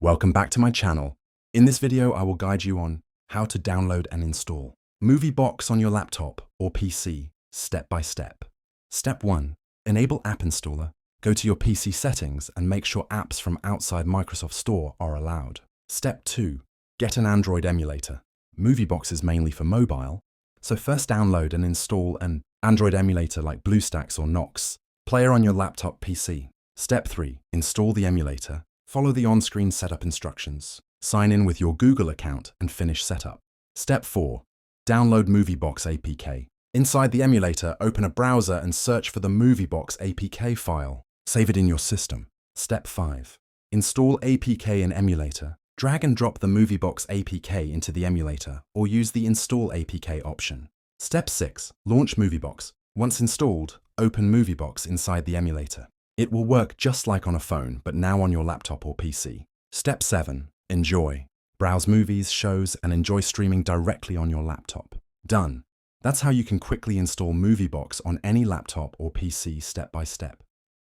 Welcome back to my channel. In this video, I will guide you on how to download and install MovieBox on your laptop or PC, step by step. Step 1. Enable App Installer. Go to your PC settings and make sure apps from outside Microsoft Store are allowed. Step 2. Get an Android emulator. MovieBox is mainly for mobile, so first download and install an Android emulator like BlueStacks or Nox Player on your laptop PC. Step 3. Install the emulator. Follow the on-screen setup instructions. Sign in with your Google account and finish setup. Step 4. Download MovieBox APK. Inside the emulator, open a browser and search for the MovieBox APK file. Save it in your system. Step 5. Install APK in emulator. Drag and drop the MovieBox APK into the emulator or use the Install APK option. Step 6. Launch MovieBox. Once installed, open MovieBox inside the emulator. It will work just like on a phone, but now on your laptop or PC. Step 7. Enjoy. Browse movies, shows, and enjoy streaming directly on your laptop. Done. That's how you can quickly install MovieBox on any laptop or PC step by step.